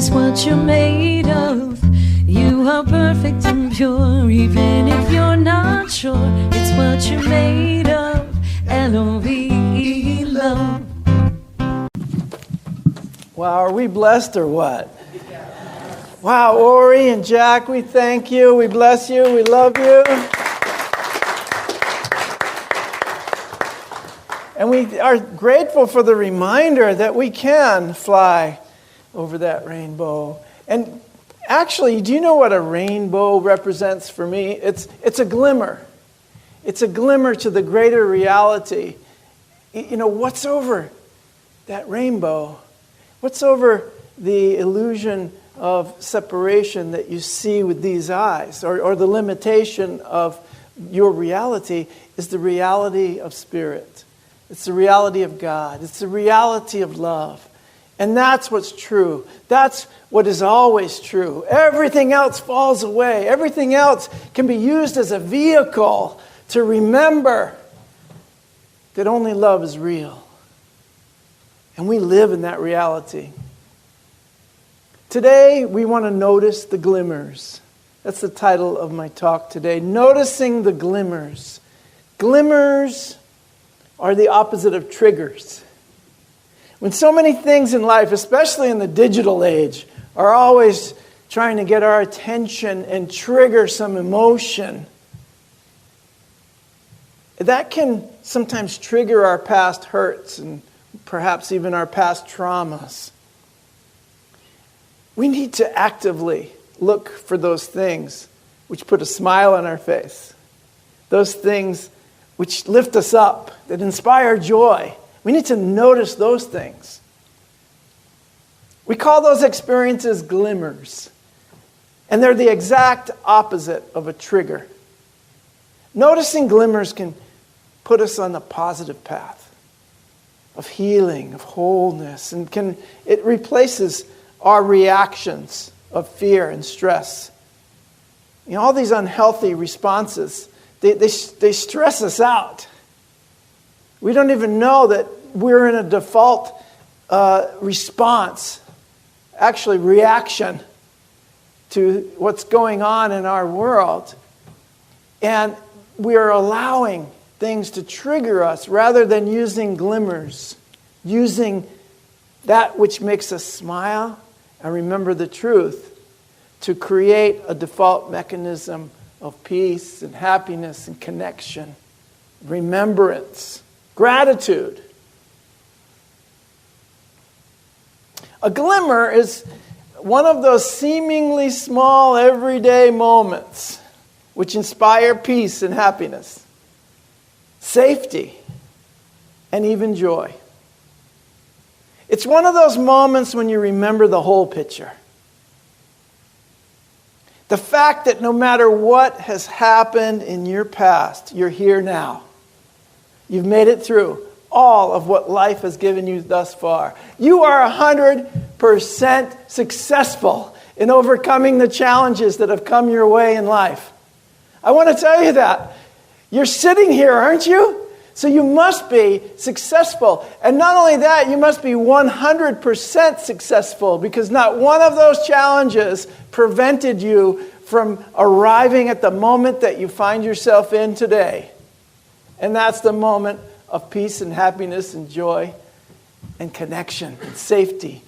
is what you're made of. You are perfect and pure, even if you're not sure. It's what you're made of. L-O-V-E, love. Wow, are we blessed or what? Wow, Ori and Jack, we thank you. We bless you. We love you. And we are grateful for the reminder that we can fly over that rainbow. And actually, do you know what a rainbow represents for me? It's a glimmer. It's a glimmer to the greater reality. You know, what's over that rainbow? What's over the illusion of separation that you see with these eyes, or the limitation of your reality, is the reality of spirit. It's the reality of God. It's the reality of love. And that's what's true. That's what is always true. Everything else falls away. Everything else can be used as a vehicle to remember that only love is real. And we live in that reality. Today, we want to notice the glimmers. That's the title of my talk today. Noticing the glimmers. Glimmers are the opposite of triggers. When so many things in life, especially in the digital age, are always trying to get our attention and trigger some emotion, that can sometimes trigger our past hurts and perhaps even our past traumas. We need to actively look for those things which put a smile on our face. Those things which lift us up, that inspire joy. We need to notice those things. We call those experiences glimmers. And they're the exact opposite of a trigger. Noticing glimmers can put us on the positive path of healing, of wholeness, and it replaces our reactions of fear and stress. You know, all these unhealthy responses, they stress us out. We don't even know that we're in a default response, actually reaction to what's going on in our world. And we are allowing things to trigger us rather than using glimmers, using that which makes us smile and remember the truth to create a default mechanism of peace and happiness and connection, remembrance, gratitude. A glimmer is one of those seemingly small everyday moments which inspire peace and happiness, safety, and even joy. It's one of those moments when you remember the whole picture. The fact that no matter what has happened in your past, you're here now. You've made it through all of what life has given you thus far. You are 100% successful in overcoming the challenges that have come your way in life. I want to tell you that. You're sitting here, aren't you? So you must be successful. And not only that, you must be 100% successful, because not one of those challenges prevented you from arriving at the moment that you find yourself in today. And that's the moment of peace and happiness and joy and connection and safety,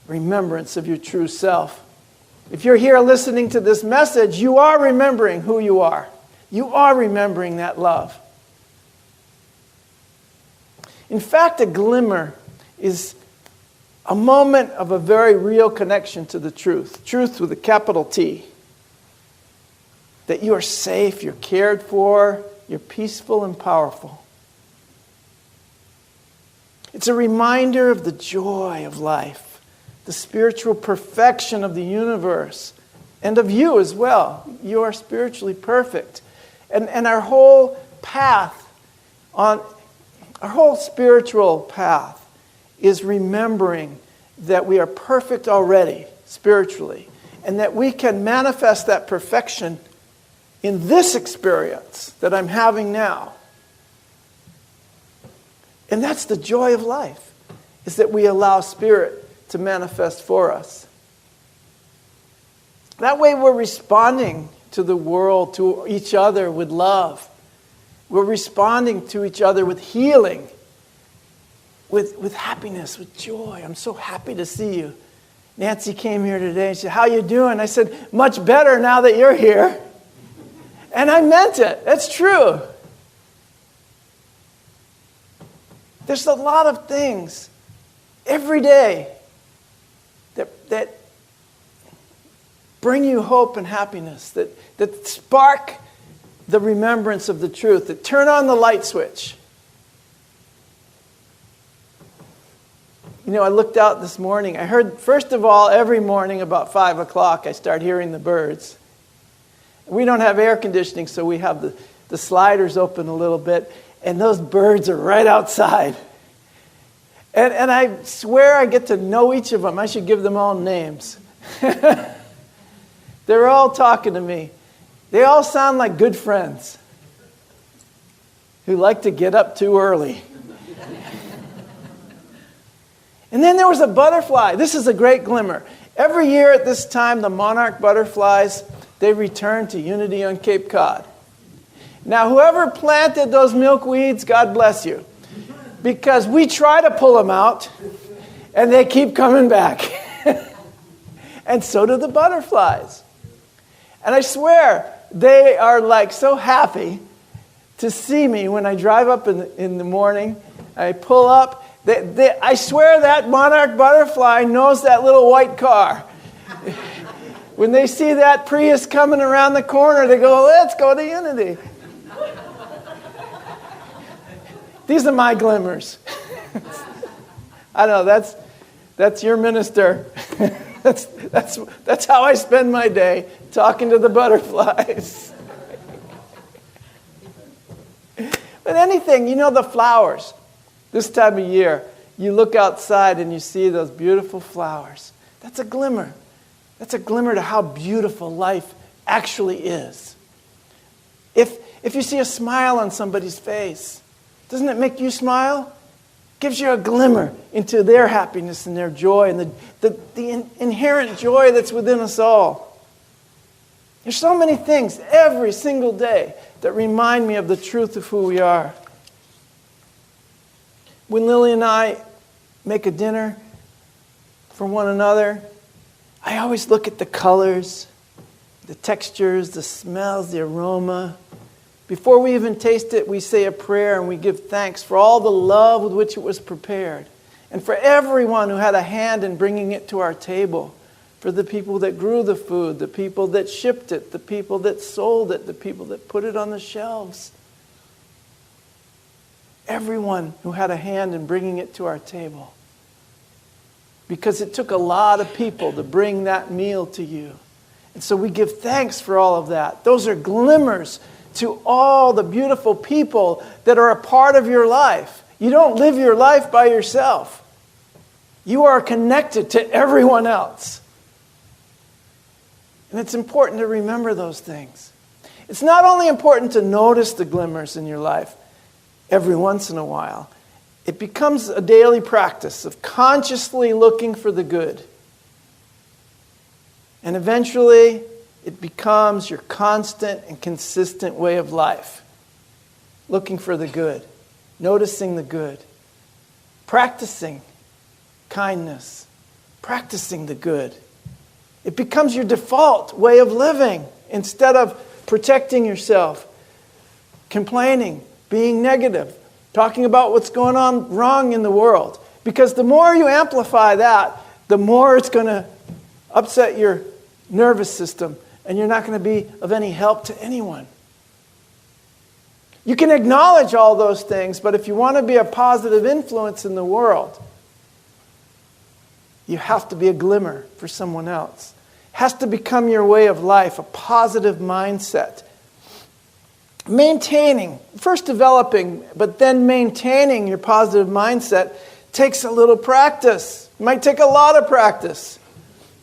remembrance of your true self. If you're here listening to this message, you are remembering who you are. You are remembering that love. In fact, a glimmer is a moment of a very real connection to the truth. Truth with a capital T. That you are safe, you're cared for, you're peaceful and powerful. It's a reminder of the joy of life, the spiritual perfection of the universe, and of you as well. You are spiritually perfect. And our whole path, our whole spiritual path is remembering that we are perfect already spiritually, and that we can manifest that perfection in this experience that I'm having now. And that's the joy of life, is that we allow Spirit to manifest for us. That way we're responding to the world, to each other with love. We're responding to each other with healing, with happiness, with joy. I'm so happy to see you. Nancy came here today and said, "How you doing?" I said, "Much better now that you're here." And I meant it. That's true. There's a lot of things every day that bring you hope and happiness, that spark the remembrance of the truth, that turn on the light switch. You know, I looked out this morning. I heard, first of all, every morning about 5 o'clock, I start hearing the birds. We don't have air conditioning, so we have the sliders open a little bit, and those birds are right outside. And I swear I get to know each of them. I should give them all names. They're all talking to me. They all sound like good friends who like to get up too early. And then there was a butterfly. This is a great glimmer. Every year at this time, the monarch butterflies, they return to Unity on Cape Cod. Now, whoever planted those milkweeds, God bless you. Because we try to pull them out, and they keep coming back. And so do the butterflies. And I swear, they are like so happy to see me when I drive up in the morning. I pull up. I swear that monarch butterfly knows that little white car. When they see that Prius coming around the corner, they go, "Let's go to Unity." These are my glimmers. I know, that's your minister. That's how I spend my day, talking to the butterflies. But anything, you know, the flowers. This time of year, you look outside and you see those beautiful flowers. That's a glimmer. That's a glimmer to how beautiful life actually is. If you see a smile on somebody's face, doesn't it make you smile? Gives you a glimmer into their happiness and their joy and the inherent joy that's within us all. There's so many things every single day that remind me of the truth of who we are. When Lily and I make a dinner for one another, I always look at the colors, the textures, the smells, the aroma. Before we even taste it, we say a prayer and we give thanks for all the love with which it was prepared. And for everyone who had a hand in bringing it to our table. For the people that grew the food, the people that shipped it, the people that sold it, the people that put it on the shelves. Everyone who had a hand in bringing it to our table. Because it took a lot of people to bring that meal to you. And so we give thanks for all of that. Those are glimmers to all the beautiful people that are a part of your life. You don't live your life by yourself. You are connected to everyone else. And it's important to remember those things. It's not only important to notice the glimmers in your life every once in a while. It becomes a daily practice of consciously looking for the good. And eventually, it becomes your constant and consistent way of life. Looking for the good. Noticing the good. Practicing kindness. Practicing the good. It becomes your default way of living. Instead of protecting yourself, complaining, being negative, talking about what's going on wrong in the world. Because the more you amplify that, the more it's going to upset your nervous system. And you're not going to be of any help to anyone. You can acknowledge all those things, but if you want to be a positive influence in the world, you have to be a glimmer for someone else. It has to become your way of life, a positive mindset. Maintaining, first developing, but then maintaining your positive mindset takes a little practice. It might take a lot of practice.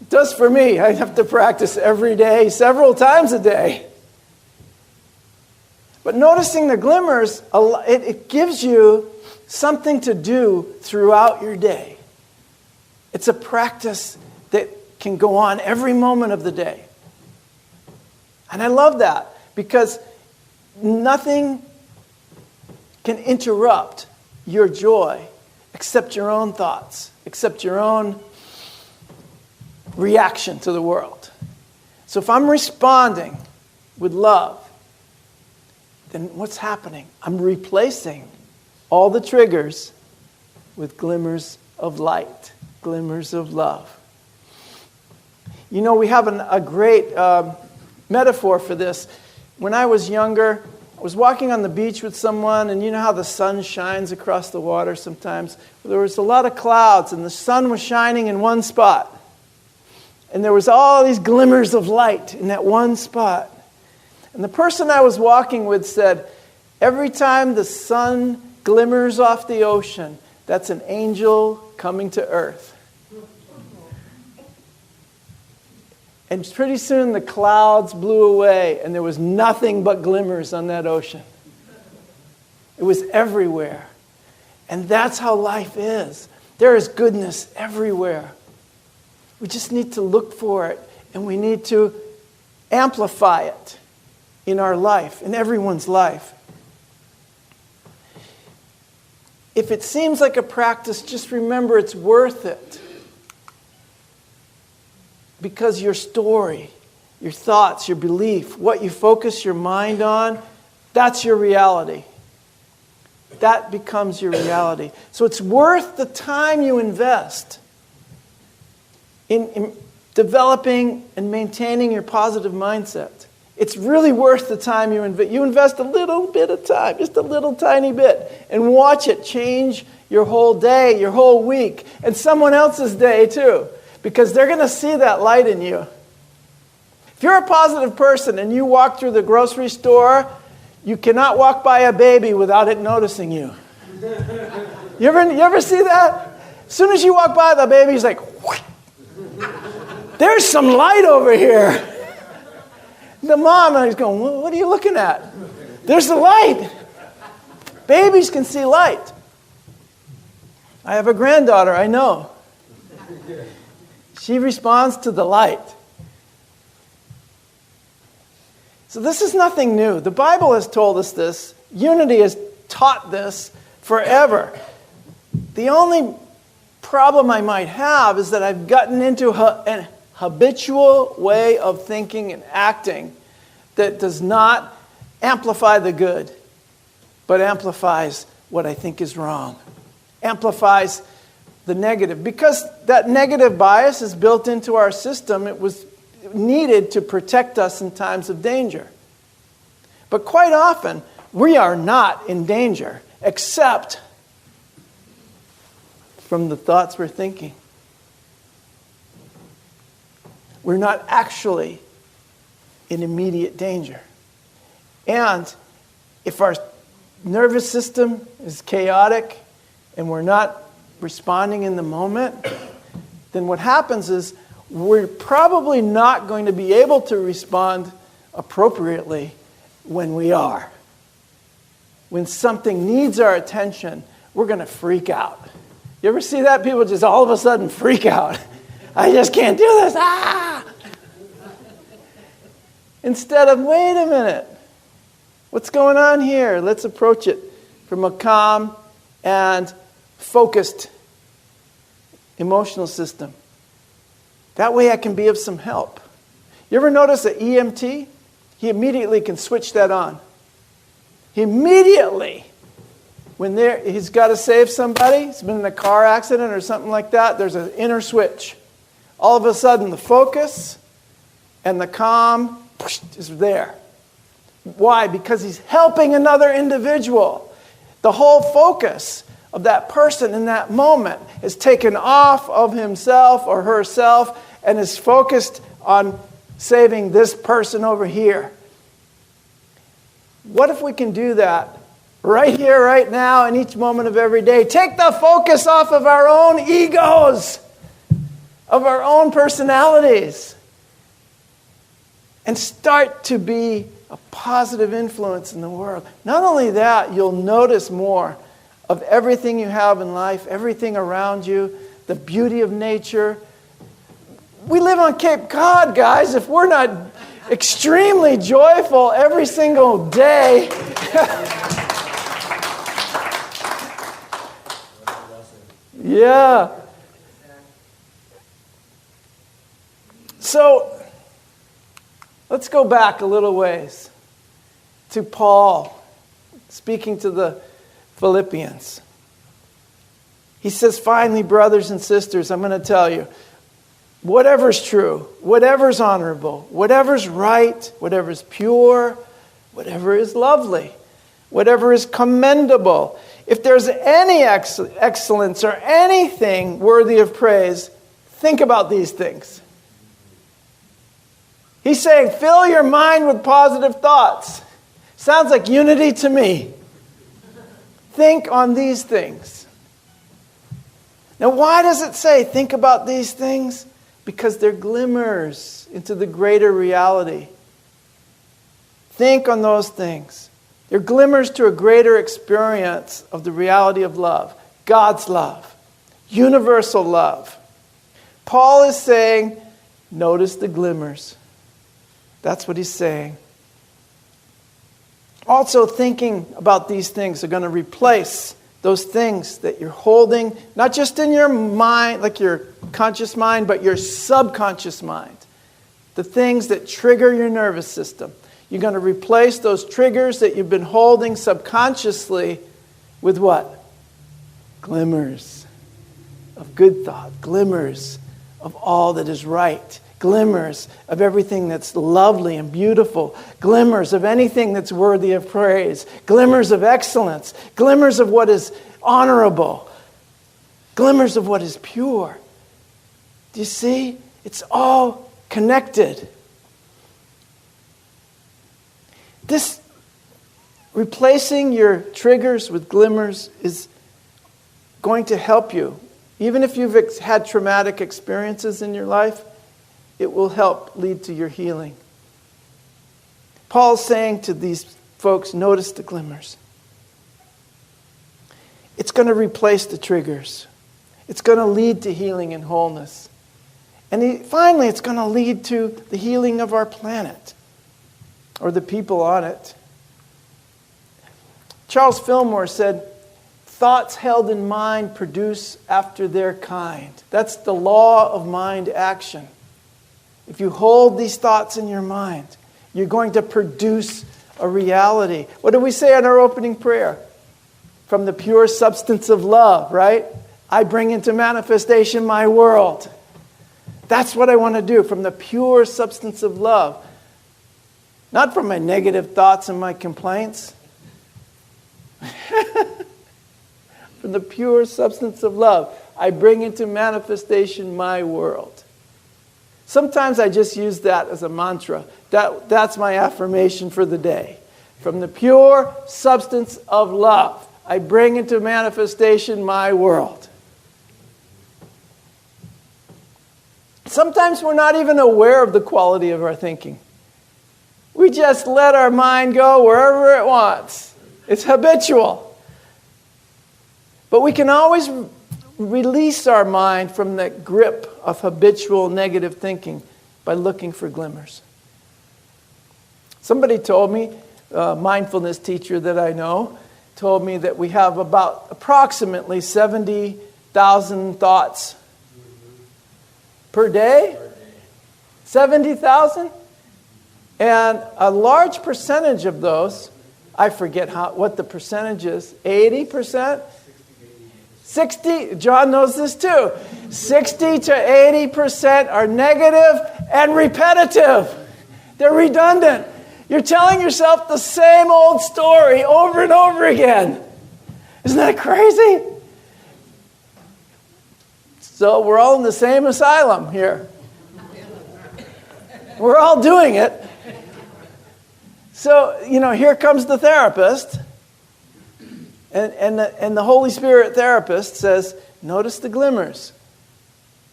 It does for me. I have to practice every day, several times a day. But noticing the glimmers, it gives you something to do throughout your day. It's a practice that can go on every moment of the day. And I love that because nothing can interrupt your joy except your own thoughts, except your own reaction to the world. So if I'm responding with love, then what's happening? I'm replacing all the triggers with glimmers of light, glimmers of love. You know, we have a great metaphor for this. When I was younger, I was walking on the beach with someone, and you know how the sun shines across the water sometimes? There was a lot of clouds, and the sun was shining in one spot. And there was all these glimmers of light in that one spot. And the person I was walking with said, every time the sun glimmers off the ocean, that's an angel coming to earth. And pretty soon the clouds blew away and there was nothing but glimmers on that ocean. It was everywhere. And that's how life is. There is goodness everywhere. We just need to look for it and we need to amplify it in our life, in everyone's life. If it seems like a practice, just remember it's worth it. Because your story, your thoughts, your belief, what you focus your mind on, that's your reality. That becomes your reality. So it's worth the time you invest in developing and maintaining your positive mindset. It's really worth the time you invest. You invest a little bit of time, just a little tiny bit, and watch it change your whole day, your whole week, and someone else's day too. Because they're going to see that light in you. If you're a positive person and you walk through the grocery store, you cannot walk by a baby without it noticing you. You ever see that? As soon as you walk by, the baby's like, there's some light over here. The mom is going, what are you looking at? There's the light. Babies can see light. I have a granddaughter, I know. She responds to the light. So this is nothing new. The Bible has told us this. Unity has taught this forever. The only problem I might have is that I've gotten into an habitual way of thinking and acting that does not amplify the good, but amplifies what I think is wrong. Amplifies the negative. Because that negative bias is built into our system, it was needed to protect us in times of danger. But quite often, we are not in danger, except from the thoughts we're thinking. We're not actually in immediate danger. And if our nervous system is chaotic and we're not responding in the moment, then what happens is we're probably not going to be able to respond appropriately when we are. When something needs our attention, we're going to freak out. You ever see that? People just all of a sudden freak out. I just can't do this. Ah! Instead of, wait a minute. What's going on here? Let's approach it from a calm and focused emotional system. That way I can be of some help. You ever notice an EMT? He immediately can switch that on. He immediately, when he's got to save somebody, he's been in a car accident or something like that, there's an inner switch. All of a sudden the focus and the calm is there. Why? Because he's helping another individual. The whole focus of that person in that moment is taken off of himself or herself and is focused on saving this person over here. What if we can do that right here, right now, in each moment of every day? Take the focus off of our own egos, of our own personalities, and start to be a positive influence in the world. Not only that, you'll notice more of everything you have in life, everything around you, the beauty of nature. We live on Cape Cod, guys. If we're not extremely joyful every single day. Yeah. So, let's go back a little ways to Paul speaking to the Philippians. He says, finally, brothers and sisters, I'm going to tell you, whatever's true, whatever's honorable, whatever's right, whatever's pure, whatever is lovely, whatever is commendable, if there's any excellence or anything worthy of praise, think about these things. He's saying, fill your mind with positive thoughts. Sounds like unity to me. Think on these things. Now, why does it say, think about these things? Because they're glimmers into the greater reality. Think on those things. They're glimmers to a greater experience of the reality of love. God's love. Universal love. Paul is saying, notice the glimmers. That's what he's saying. Also, thinking about these things are going to replace those things that you're holding, not just in your mind, like your conscious mind, but your subconscious mind. The things that trigger your nervous system. You're going to replace those triggers that you've been holding subconsciously with what? Glimmers of good thought. Glimmers of all that is right. Glimmers of everything that's lovely and beautiful. Glimmers of anything that's worthy of praise. Glimmers of excellence. Glimmers of what is honorable. Glimmers of what is pure. Do you see? It's all connected. This replacing your triggers with glimmers is going to help you. Even if you've had traumatic experiences in your life, it will help lead to your healing. Paul's saying to these folks, notice the glimmers. It's going to replace the triggers. It's going to lead to healing and wholeness. And finally, it's going to lead to the healing of our planet or the people on it. Charles Fillmore said, thoughts held in mind produce after their kind. That's the law of mind action. If you hold these thoughts in your mind, you're going to produce a reality. What do we say in our opening prayer? From the pure substance of love, right? I bring into manifestation my world. That's what I want to do, from the pure substance of love. Not from my negative thoughts and my complaints. From the pure substance of love, I bring into manifestation my world. Sometimes I just use that as a mantra. That's my affirmation for the day. From the pure substance of love, I bring into manifestation my world. Sometimes we're not even aware of the quality of our thinking. We just let our mind go wherever it wants. It's habitual. But we can always release our mind from the grip of habitual negative thinking by looking for glimmers. Somebody told me, a mindfulness teacher that I know, told me that we have about approximately 70,000 thoughts per day. 70,000? And a large percentage of those, I forget what the percentage is, 80%? 60, John knows this too, 60 to 80% are negative and repetitive. They're redundant. You're telling yourself the same old story over and over again. Isn't that crazy? So we're all in the same asylum here. We're all doing it. So, here comes the therapist. And the Holy Spirit therapist says, notice the glimmers.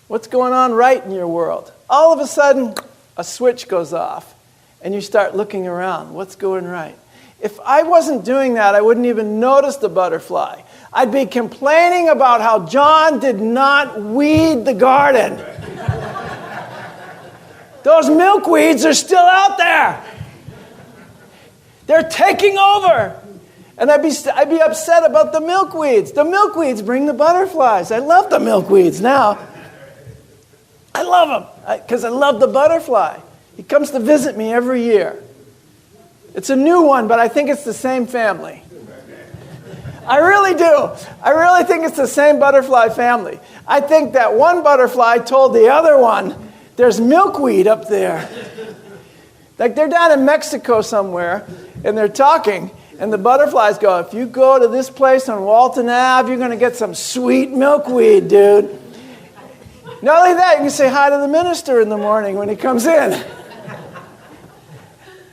What's going on right in your world? All of a sudden, a switch goes off. And you start looking around. What's going right? If I wasn't doing that, I wouldn't even notice the butterfly. I'd be complaining about how John did not weed the garden. Those milkweeds are still out there. They're taking over. And I'd be upset about the milkweeds. The milkweeds bring the butterflies. I love the milkweeds now. I love them because I love the butterfly. He comes to visit me every year. It's a new one, but I think it's the same family. I really do. I really think it's the same butterfly family. I think that one butterfly told the other one, there's milkweed up there. Like they're down in Mexico somewhere, and they're talking, and the butterflies go, if you go to this place on Walton Ave, you're going to get some sweet milkweed, dude. Not only that, you can say hi to the minister in the morning when he comes in.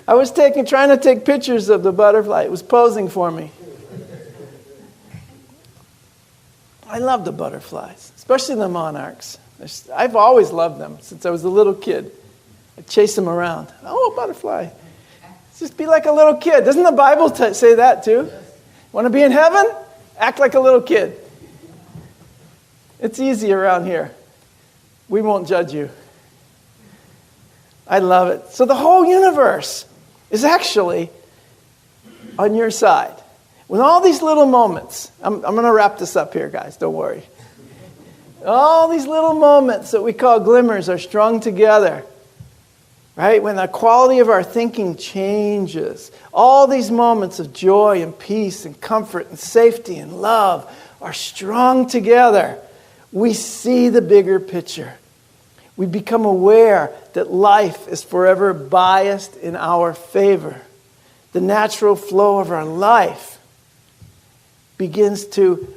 I was trying to take pictures of the butterfly. It was posing for me. I love the butterflies, especially the monarchs. I've always loved them since I was a little kid. I chase them around. Oh, a butterfly. Just be like a little kid. Doesn't the Bible say that too? Want to be in heaven? Act like a little kid. It's easy around here. We won't judge you. I love it. So the whole universe is actually on your side. With all these little moments, I'm going to wrap this up here, guys. Don't worry. All these little moments that we call glimmers are strung together. Right? When the quality of our thinking changes, all these moments of joy and peace and comfort and safety and love are strung together. We see the bigger picture. We become aware that life is forever biased in our favor. The natural flow of our life begins to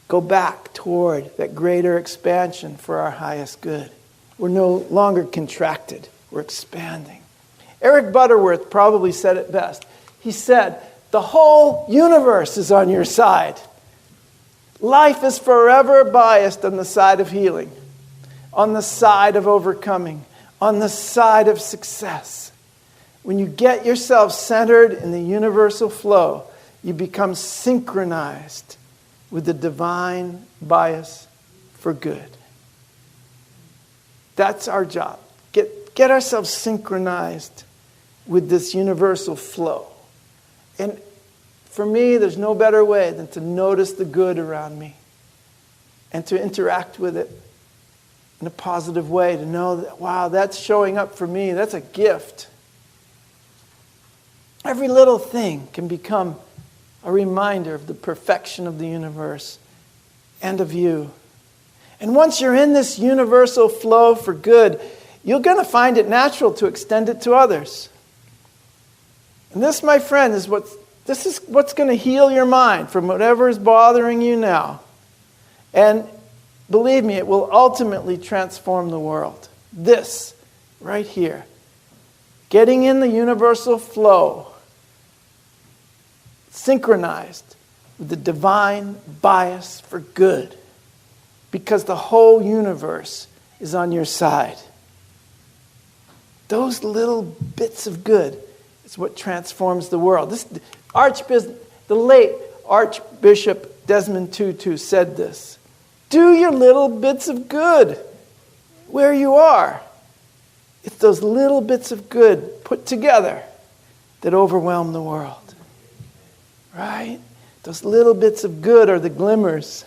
go back toward that greater expansion for our highest good. We're no longer contracted. We're expanding. Eric Butterworth probably said it best. He said, the whole universe is on your side. Life is forever biased on the side of healing, on the side of overcoming, on the side of success. When you get yourself centered in the universal flow, you become synchronized with the divine bias for good. That's our job. Get ourselves synchronized with this universal flow. And for me, there's no better way than to notice the good around me and to interact with it in a positive way, to know that, wow, that's showing up for me. That's a gift. Every little thing can become a reminder of the perfection of the universe and of you. And once you're in this universal flow for good, you're going to find it natural to extend it to others. And this, my friend, is what's going to heal your mind from whatever is bothering you now. And believe me, it will ultimately transform the world. This, right here. Getting in the universal flow, synchronized with the divine bias for good. Because the whole universe is on your side. Those little bits of good is what transforms the world. The late Archbishop Desmond Tutu said this. Do your little bits of good where you are. It's those little bits of good put together that overwhelm the world. Right? Those little bits of good are the glimmers.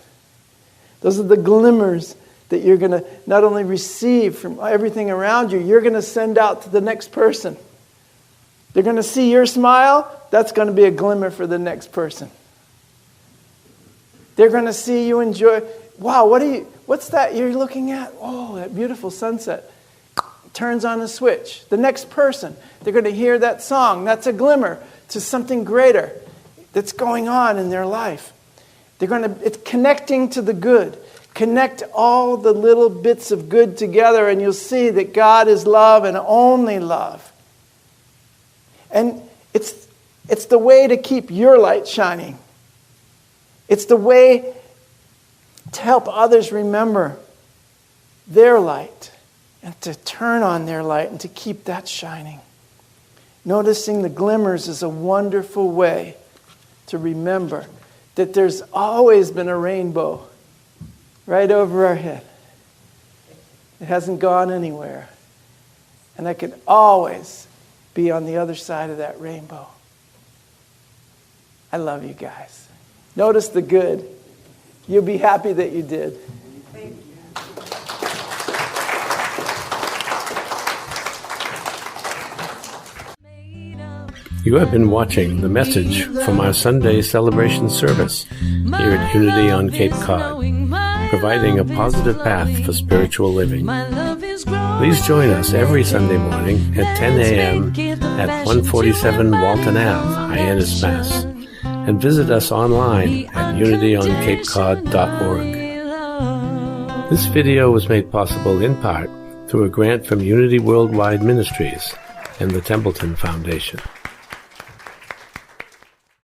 Those are the glimmers that you're going to not only receive from everything around you, you're going to send out to the next person. They're going to see your smile. That's going to be a glimmer for the next person. They're going to see you enjoy. Wow, what's that you're looking at? Oh, that beautiful sunset. Turns on a switch. The next person, they're going to hear that song. That's a glimmer to something greater that's going on in their life. It's connecting to the good. Connect all the little bits of good together and you'll see that God is love and only love. And it's the way to keep your light shining. It's the way to help others remember their light and to turn on their light and to keep that shining. Noticing the glimmers is a wonderful way to remember that there's always been a rainbow right over our head. It hasn't gone anywhere. And I can always be on the other side of that rainbow. I love you guys. Notice the good. You'll be happy that you did. Thank you. You have been watching the message from our Sunday celebration service here at Unity on Cape Cod, providing a positive path for spiritual living. Please join us every Sunday morning at 10 a.m. at 147 Walton Ave, Hyannis, Mass. And visit us online at unityonCapeCod.org. This video was made possible in part through a grant from Unity Worldwide Ministries and the Templeton Foundation.